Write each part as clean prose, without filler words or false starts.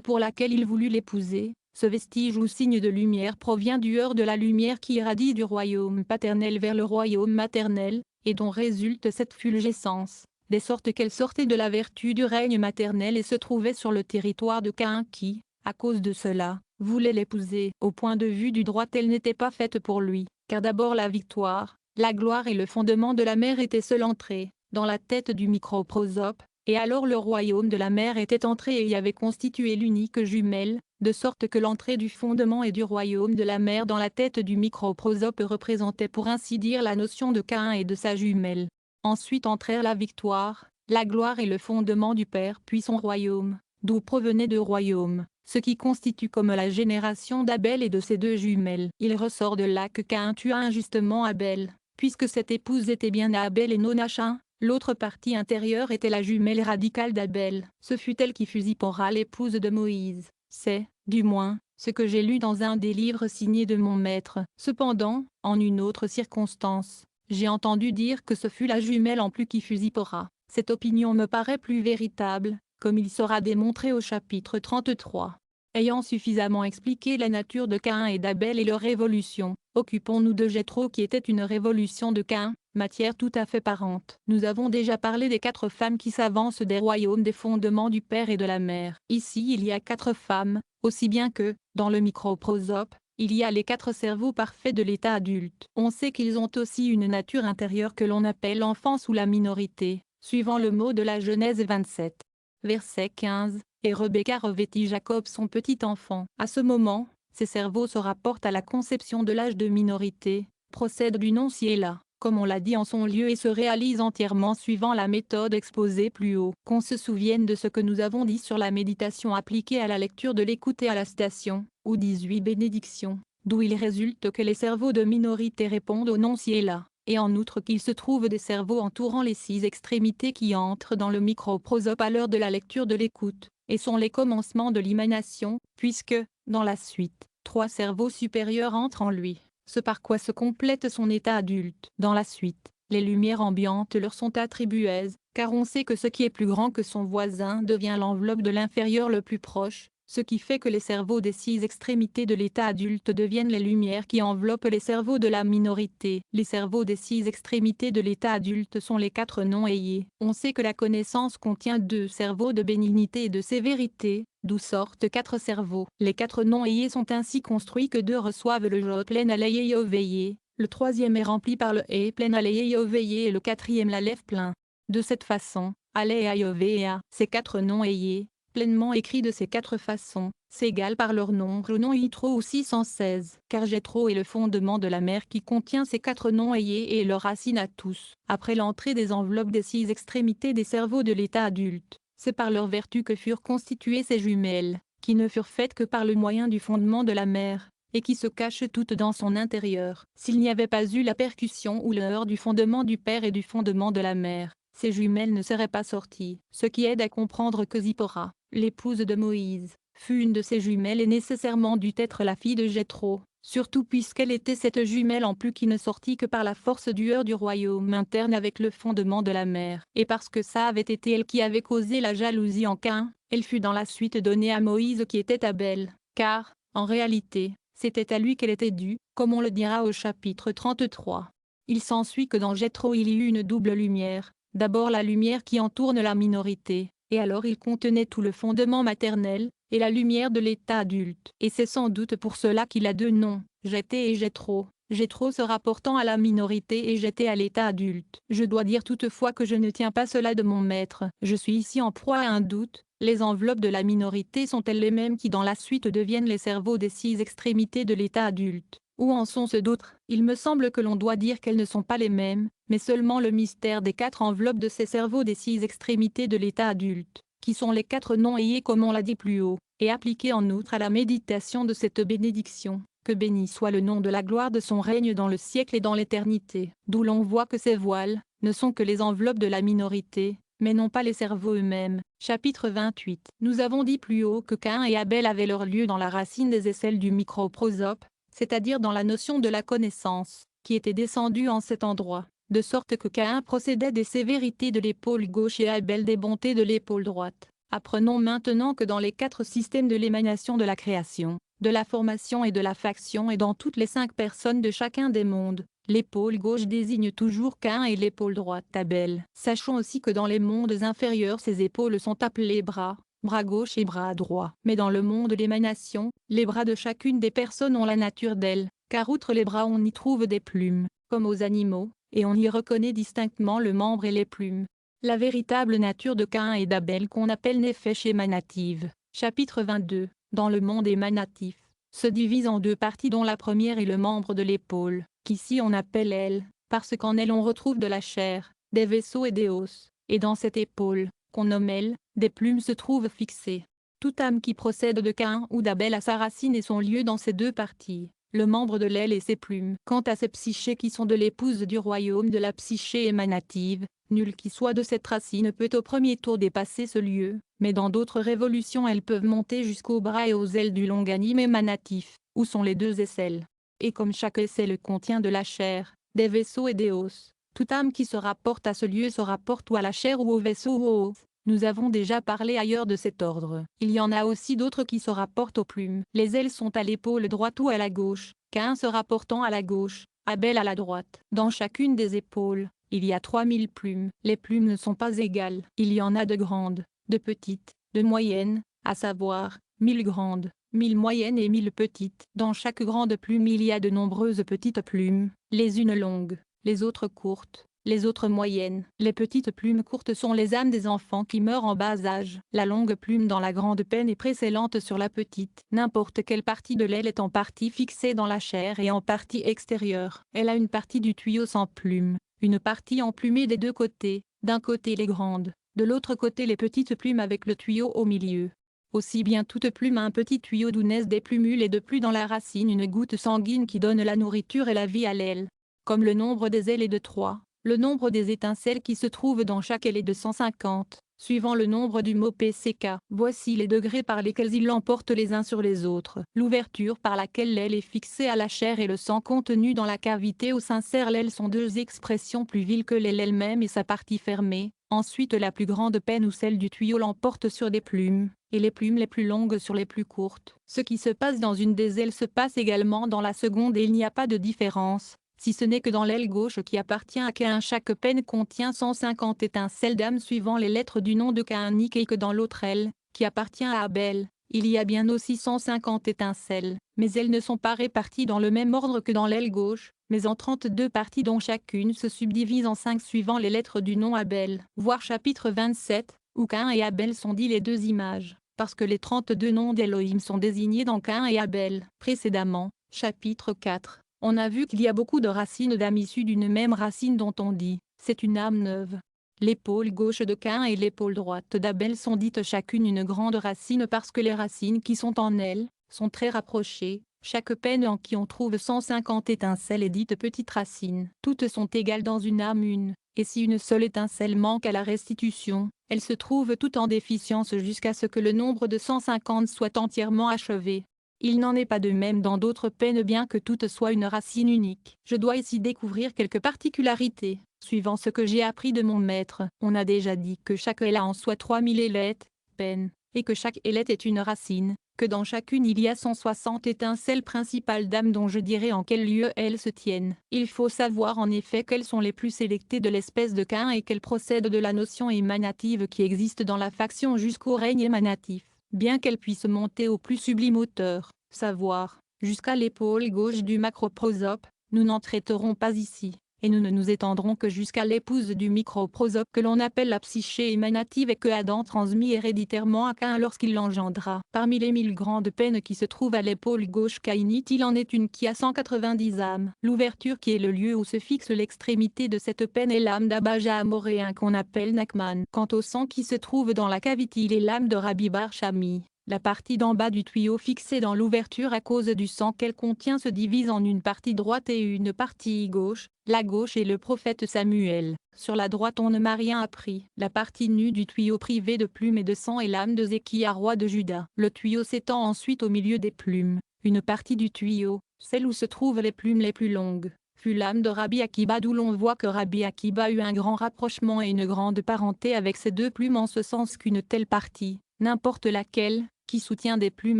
pour laquelle il voulut l'épouser. Ce vestige ou signe de lumière provient du heurt de la lumière qui irradie du royaume paternel vers le royaume maternel, et dont résulte cette fulgescence, de sorte qu'elle sortait de la vertu du règne maternel et se trouvait sur le territoire de Caïn qui, à cause de cela, voulait l'épouser. Au point de vue du droit, elle n'était pas faite pour lui, car d'abord la victoire, la gloire et le fondement de la mer étaient seuls entrés dans la tête du microprosope, et alors le royaume de la mer était entré et y avait constitué l'unique jumelle, de sorte que l'entrée du fondement et du royaume de la mer dans la tête du microprosope représentait pour ainsi dire la notion de Caïn et de sa jumelle. Ensuite entrèrent la victoire, la gloire et le fondement du Père puis son royaume, d'où provenait deux royaumes, ce qui constitue comme la génération d'Abel et de ses deux jumelles. Il ressort de là que Caïn tua injustement Abel, puisque cette épouse était bien à Abel et non à Caïn. L'autre partie intérieure était la jumelle radicale d'Abel. Ce fut elle qui fut Zippora, l'épouse de Moïse. C'est, du moins, ce que j'ai lu dans un des livres signés de mon maître. Cependant, en une autre circonstance, j'ai entendu dire que ce fut la jumelle en plus qui fut Zippora. Cette opinion me paraît plus véritable, comme il sera démontré au chapitre 33. Ayant suffisamment expliqué la nature de Caïn et d'Abel et leur révolution, occupons-nous de Jéthro qui était une révolution de Caïn, matière tout à fait parente. Nous avons déjà parlé des 4 femmes qui s'avancent des royaumes des fondements du Père et de la Mère. Ici il y a 4 femmes, aussi bien que, dans le microprosope, il y a les 4 cerveaux parfaits de l'état adulte. On sait qu'ils ont aussi une nature intérieure que l'on appelle l'enfance ou la minorité, suivant le mot de la Genèse 27. Verset 15. Et Rebecca revêtit Jacob son petit enfant. À ce moment, ces cerveaux se rapportent à la conception de l'âge de minorité, procèdent du nom Siela, comme on l'a dit en son lieu et se réalisent entièrement suivant la méthode exposée plus haut. Qu'on se souvienne de ce que nous avons dit sur la méditation appliquée à la lecture de l'écoute et à la citation, ou 18 bénédictions, d'où il résulte que les cerveaux de minorité répondent au nom Siela, et en outre qu'il se trouve des cerveaux entourant les 6 extrémités qui entrent dans le microprosope à l'heure de la lecture de l'écoute, et sont les commencements de l'émanation, puisque, dans la suite, 3 cerveaux supérieurs entrent en lui, ce par quoi se complète son état adulte. Dans la suite, les lumières ambiantes leur sont attribuées, car on sait que ce qui est plus grand que son voisin devient l'enveloppe de l'inférieur le plus proche, ce qui fait que les cerveaux des 6 extrémités de l'état adulte deviennent les lumières qui enveloppent les cerveaux de la minorité. Les cerveaux des 6 extrémités de l'état adulte sont les 4 non-ayés. On sait que la connaissance contient 2 cerveaux de bénignité et de sévérité, d'où sortent 4 cerveaux. Les 4 non-ayés sont ainsi construits que 2 reçoivent le je plein à veillé, le 3e est rempli par le et plein à veillé et le 4e la lève plein. De cette façon, ces 4 non-ayés, pleinement écrits de ces 4 façons, s'égalent par leur nombre au nom Yitro ou 616, car Jéthro est le fondement de la mer qui contient ces 4 non-ayés et leurs racines à tous. Après l'entrée des enveloppes des 6 extrémités des cerveaux de l'état adulte, c'est par leur vertu que furent constituées ces jumelles, qui ne furent faites que par le moyen du fondement de la mer, et qui se cachent toutes dans son intérieur. S'il n'y avait pas eu la percussion ou le heurt du fondement du Père et du fondement de la mer, ces jumelles ne seraient pas sorties, ce qui aide à comprendre que Zippora, l'épouse de Moïse, fut une de ces jumelles et nécessairement dut être la fille de Jéthro, surtout puisqu'elle était cette jumelle en plus qui ne sortit que par la force du heurt du royaume interne avec le fondement de la mer. Et parce que ça avait été elle qui avait causé la jalousie en Caïn, elle fut dans la suite donnée à Moïse qui était Abel, car, en réalité, c'était à lui qu'elle était due, comme on le dira au chapitre 33. Il s'ensuit que dans Jéthro il y eut une double lumière, d'abord la lumière qui entourne la minorité, et alors il contenait tout le fondement maternel, et la lumière de l'état adulte. Et c'est sans doute pour cela qu'il a 2 noms, Jéthé et Jéthro, Jéthro se rapportant à la minorité et Jéthé à l'état adulte. Je dois dire toutefois que je ne tiens pas cela de mon maître. Je suis ici en proie à un doute. Les enveloppes de la minorité sont-elles les mêmes qui dans la suite deviennent les cerveaux des 6 extrémités de l'état adulte? Où en sont-ce d'autres? Il me semble que l'on doit dire qu'elles ne sont pas les mêmes, mais seulement le mystère des 4 enveloppes de ces cerveaux des 6 extrémités de l'état adulte, qui sont les 4 non-ayés comme on l'a dit plus haut, et appliqués en outre à la méditation de cette bénédiction. Que béni soit le nom de la gloire de son règne dans le siècle et dans l'éternité. D'où l'on voit que ces voiles ne sont que les enveloppes de la minorité, mais non pas les cerveaux eux-mêmes. Chapitre 28. Nous avons dit plus haut que Caïn et Abel avaient leur lieu dans la racine des aisselles du microprosope, c'est-à-dire dans la notion de la connaissance, qui était descendue en cet endroit, de sorte que Caïn procédait des sévérités de l'épaule gauche et Abel des bontés de l'épaule droite. Apprenons maintenant que dans les 4 systèmes de l'émanation de la création, de la formation et de la faction et dans toutes les 5 personnes de chacun des mondes, l'épaule gauche désigne toujours Caïn et l'épaule droite Abel. Sachons aussi que dans les mondes inférieurs ces épaules sont appelées bras gauche et bras droit. Mais dans le monde de l'émanation, les bras de chacune des personnes ont la nature d'elle, car outre les bras on y trouve des plumes, comme aux animaux, et on y reconnaît distinctement le membre et les plumes. La véritable nature de Caïn et d'Abel qu'on appelle Néphesh émanative. Chapitre 22. Dans le monde émanatif, se divise en 2 parties dont la première est le membre de l'épaule, qu'ici on appelle aile, parce qu'en elle on retrouve de la chair, des vaisseaux et des os, et dans cette épaule, qu'on nomme aile, des plumes se trouvent fixées. Toute âme qui procède de Caïn ou d'Abel a sa racine et son lieu dans ces 2 parties, le membre de l'aile et ses plumes. Quant à ces psychés qui sont de l'épouse du royaume de la psyché émanative, nul qui soit de cette racine peut au premier tour dépasser ce lieu, mais dans d'autres révolutions elles peuvent monter jusqu'aux bras et aux ailes du longanime émanatif, où sont les 2 aisselles. Et comme chaque aisselle contient de la chair, des vaisseaux et des os, toute âme qui se rapporte à ce lieu se rapporte ou à la chair ou aux vaisseaux ou aux os. Nous avons déjà parlé ailleurs de cet ordre. Il y en a aussi d'autres qui se rapportent aux plumes. Les ailes sont à l'épaule droite ou à la gauche, Caïn se rapportant à la gauche, Abel à la droite. Dans chacune des épaules, il y a 3000 plumes. Les plumes ne sont pas égales. Il y en a de grandes, de petites, de moyennes, à savoir, 1000 grandes, 1000 moyennes et 1000 petites. Dans chaque grande plume il y a de nombreuses petites plumes, les unes longues, les autres courtes, les autres moyennes. Les petites plumes courtes sont les âmes des enfants qui meurent en bas âge. La longue plume dans la grande peine est précédente sur la petite. N'importe quelle partie de l'aile est en partie fixée dans la chair et en partie extérieure. Elle a une partie du tuyau sans plume, une partie emplumée des 2 côtés, d'un côté les grandes, de l'autre côté les petites plumes avec le tuyau au milieu. Aussi bien toute plume a un petit tuyau d'où naissent des plumules et de plus dans la racine une goutte sanguine qui donne la nourriture et la vie à l'aile. Comme le nombre des ailes est de 3, le nombre des étincelles qui se trouvent dans chaque aile est de 150, suivant le nombre du mot PCK. Voici les degrés par lesquels ils l'emportent les uns sur les autres. L'ouverture par laquelle l'aile est fixée à la chair et le sang contenu dans la cavité où s'insère l'aile sont 2 expressions plus viles que l'aile elle-même et sa partie fermée. Ensuite la plus grande peine ou celle du tuyau l'emporte sur des plumes, et les plumes les plus longues sur les plus courtes. Ce qui se passe dans une des ailes se passe également dans la seconde et il n'y a pas de différence, si ce n'est que dans l'aile gauche qui appartient à Caïn chaque peine contient 150 étincelles d'âme suivant les lettres du nom de Caïnique et que dans l'autre aile, qui appartient à Abel, il y a bien aussi 150 étincelles, mais elles ne sont pas réparties dans le même ordre que dans l'aile gauche, mais en 32 parties dont chacune se subdivise en 5 suivant les lettres du nom Abel. Voir chapitre 27, où Caïn et Abel sont dits les 2 images, parce que les 32 noms d'Élohim sont désignés dans Caïn et Abel. Précédemment, chapitre 4. On a vu qu'il y a beaucoup de racines d'âmes issues d'une même racine dont on dit, c'est une âme neuve. L'épaule gauche de Caïn et l'épaule droite d'Abel sont dites chacune une grande racine parce que les racines qui sont en elles, sont très rapprochées, chaque peine en qui on trouve 150 étincelles est dite petite racine. Toutes sont égales dans une âme une, et si une seule étincelle manque à la restitution, elles se trouvent toutes en déficience jusqu'à ce que le nombre de 150 soit entièrement achevé. Il n'en est pas de même dans d'autres peines bien que toutes soient une racine unique. Je dois ici découvrir quelques particularités, suivant ce que j'ai appris de mon maître. On a déjà dit que chaque aile a en soi 3000 ailettes, peines, et que chaque ailette est une racine, que dans chacune il y a 160 étincelles principales d'âme dont je dirai en quel lieu elles se tiennent. Il faut savoir en effet quelles sont les plus sélectées de l'espèce de Caïn et qu'elles procèdent de la notion émanative qui existe dans la faction jusqu'au règne émanatif, bien qu'elle puisse monter au plus sublime hauteur, savoir, jusqu'à l'épaule gauche du macroprosope, nous n'en traiterons pas ici, et nous ne nous étendrons que jusqu'à l'épouse du microprosope que l'on appelle la psyché émanative et que Adam transmit héréditairement à Caïn lorsqu'il l'engendra. Parmi les 1000 grandes peines qui se trouvent à l'épaule gauche caïnite il en est une qui a 190 âmes. L'ouverture qui est le lieu où se fixe l'extrémité de cette peine est l'âme d'Abaja amoréen qu'on appelle Nachman. Quant au sang qui se trouve dans la cavité il est l'âme de Rabbi Bar Shami. La partie d'en bas du tuyau fixée dans l'ouverture à cause du sang qu'elle contient se divise en une partie droite et une partie gauche. La gauche est le prophète Samuel. Sur la droite on ne m'a rien appris. La partie nue du tuyau privé de plumes et de sang est l'âme de Zéchia roi de Juda. Le tuyau s'étend ensuite au milieu des plumes. Une partie du tuyau, celle où se trouvent les plumes les plus longues, fut l'âme de Rabbi Akiba, d'où l'on voit que Rabbi Akiba eut un grand rapprochement et une grande parenté avec ces deux plumes, en ce sens qu'une telle partie, n'importe laquelle, qui soutient des plumes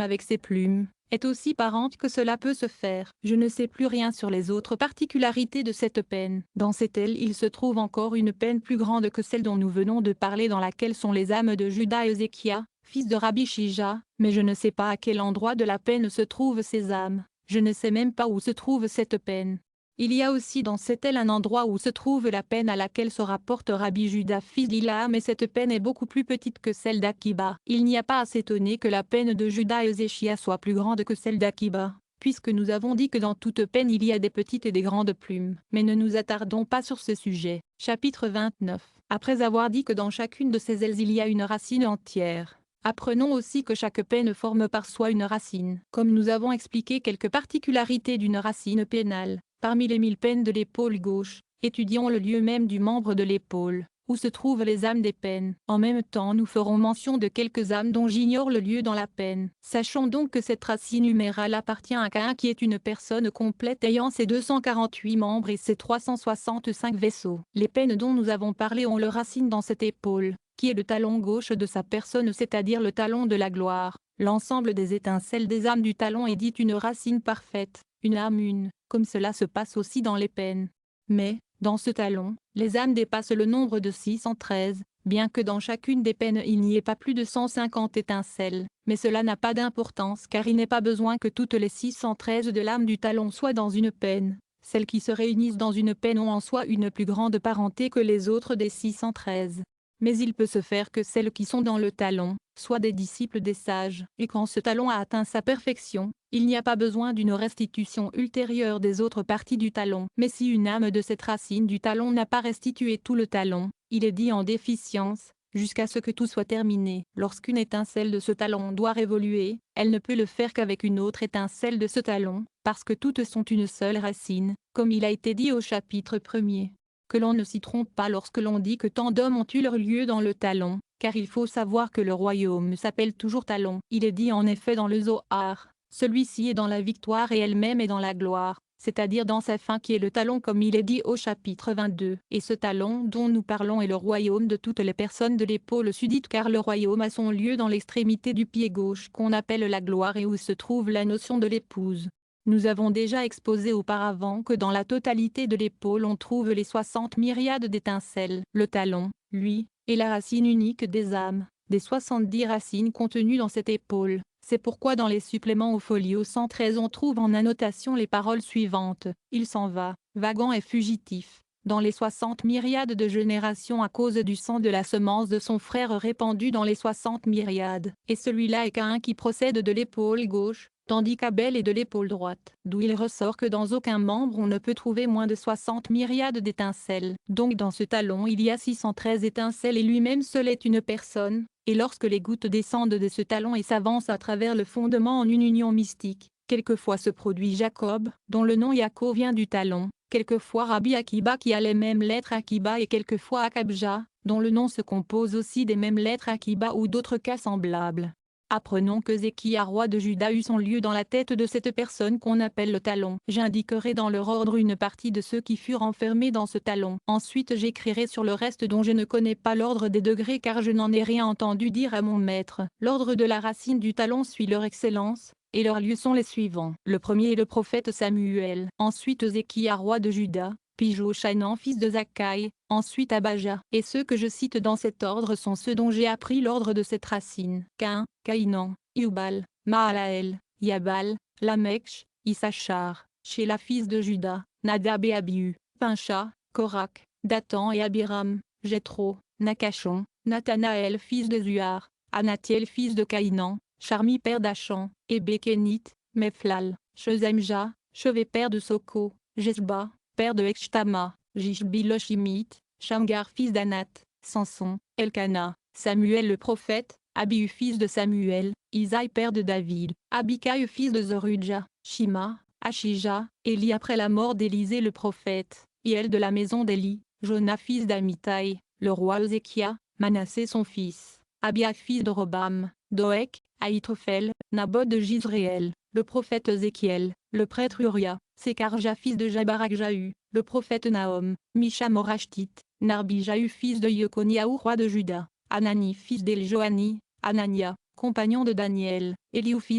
avec ses plumes, est aussi parente que cela peut se faire. Je ne sais plus rien sur les autres particularités de cette peine. Dans cette aile il se trouve encore une peine plus grande que celle dont nous venons de parler, dans laquelle sont les âmes de Juda et Ézéchia, fils de Rabbi Shija, mais je ne sais pas à quel endroit de la peine se trouvent ces âmes. Je ne sais même pas où se trouve cette peine. Il y a aussi dans cette aile un endroit où se trouve la peine à laquelle se rapporte Rabbi Juda fils d'Ila, mais cette peine est beaucoup plus petite que celle d'Akiba. Il n'y a pas à s'étonner que la peine de Juda et Ézéchia soit plus grande que celle d'Akiba, puisque nous avons dit que dans toute peine il y a des petites et des grandes plumes. Mais ne nous attardons pas sur ce sujet. Chapitre 29. Après avoir dit que dans chacune de ces ailes il y a une racine entière, apprenons aussi que chaque peine forme par soi une racine. Comme nous avons expliqué quelques particularités d'une racine pénale, parmi les 1000 peines de l'épaule gauche, étudions le lieu même du membre de l'épaule, où se trouvent les âmes des peines. En même temps nous ferons mention de quelques âmes dont j'ignore le lieu dans la peine. Sachons donc que cette racine humérale appartient à Caïn, qui est une personne complète ayant ses 248 membres et ses 365 vaisseaux. Les peines dont nous avons parlé ont leur racine dans cette épaule, qui est le talon gauche de sa personne, c'est-à-dire le talon de la gloire. L'ensemble des étincelles des âmes du talon est dit une racine parfaite, une âme une, comme cela se passe aussi dans les peines. Mais, dans ce talon, les âmes dépassent le nombre de 613, bien que dans chacune des peines il n'y ait pas plus de 150 étincelles. Mais cela n'a pas d'importance, car il n'est pas besoin que toutes les 613 de l'âme du talon soient dans une peine. Celles qui se réunissent dans une peine ont en soi une plus grande parenté que les autres des 613. Mais il peut se faire que celles qui sont dans le talon soient des disciples des sages, et quand ce talon a atteint sa perfection, il n'y a pas besoin d'une restitution ultérieure des autres parties du talon. Mais si une âme de cette racine du talon n'a pas restitué tout le talon, il est dit en déficience, jusqu'à ce que tout soit terminé. Lorsqu'une étincelle de ce talon doit révoluer, elle ne peut le faire qu'avec une autre étincelle de ce talon, parce que toutes sont une seule racine, comme il a été dit au chapitre 1er. Que l'on ne s'y trompe pas lorsque l'on dit que tant d'hommes ont eu leur lieu dans le talon, car il faut savoir que le royaume s'appelle toujours talon. Il est dit en effet dans le Zohar, celui-ci est dans la victoire et elle-même est dans la gloire, c'est-à-dire dans sa fin qui est le talon, comme il est dit au chapitre 22. Et ce talon dont nous parlons est le royaume de toutes les personnes de l'épaule sudite, car le royaume a son lieu dans l'extrémité du pied gauche qu'on appelle la gloire et où se trouve la notion de l'épouse. Nous avons déjà exposé auparavant que dans la totalité de l'épaule on trouve les 60 myriades d'étincelles. Le talon, lui, est la racine unique des âmes, des 70 racines contenues dans cette épaule. C'est pourquoi dans les suppléments au folio 113 on trouve en annotation les paroles suivantes. Il s'en va, vagant et fugitif, dans les 60 myriades de générations à cause du sang de la semence de son frère répandu dans les 60 myriades. Et celui-là est Caïn qui procède de l'épaule gauche, tandis qu'Abel est de l'épaule droite, d'où il ressort que dans aucun membre on ne peut trouver moins de 60 myriades d'étincelles. Donc dans ce talon il y a 613 étincelles et lui-même seul est une personne, et lorsque les gouttes descendent de ce talon et s'avancent à travers le fondement en une union mystique, quelquefois se produit Jacob, dont le nom Yaakov vient du talon, quelquefois Rabbi Akiba qui a les mêmes lettres Akiba et quelquefois Akabja, dont le nom se compose aussi des mêmes lettres Akiba ou d'autres cas semblables. Apprenons que Ézéchia roi de Juda eut son lieu dans la tête de cette personne qu'on appelle le talon. J'indiquerai dans leur ordre une partie de ceux qui furent enfermés dans ce talon. Ensuite j'écrirai sur le reste dont je ne connais pas l'ordre des degrés car je n'en ai rien entendu dire à mon maître. L'ordre de la racine du talon suit leur excellence, et leurs lieux sont les suivants. Le premier est le prophète Samuel, ensuite Ézéchia roi de Juda, puis Jochanan fils de Zakkai, ensuite Abajah. Et ceux que je cite dans cet ordre sont ceux dont j'ai appris l'ordre de cette racine. Caïn, Caïnan, Iubal, Mahalaël, Yabal, Lamech, Issachar, Shéla fils de Juda, Nadab et Abihu, Pincha, Korak, Dathan et Abiram, Jéthro, Nakashon, Nathanaël fils de Zuar, Anathiel fils de Caïnan, Charmi père d'Achan, et Békénite, Mephlal, Shezemja, Chevet père de Soko, Jesba, père de Echtama, Jishbi le Shimite, Shamgar fils d'Anat, Samson, Elkana, Samuel le prophète, Abihu fils de Samuel, Isaïe père de David, Abikaï fils de Zorudja, Shima, Ashija, Élie après la mort d'Élisée le prophète, Hiel de la maison d'Élie, Jonah fils d'Amitai, le roi Ézéchia, Manassé son fils, Abia fils de Robam, Doek, Aïtrophel, Naboth de Jizréel, le prophète Ézéchiel, le prêtre Uria, Sékarja fils de Jabarak Jahu, le prophète Nahom, Misham Orashtit, Narbi Jahu fils de Yekoniaou roi de Juda, Anani fils d'Eljoani, Anania, compagnon de Daniel, Eliou fils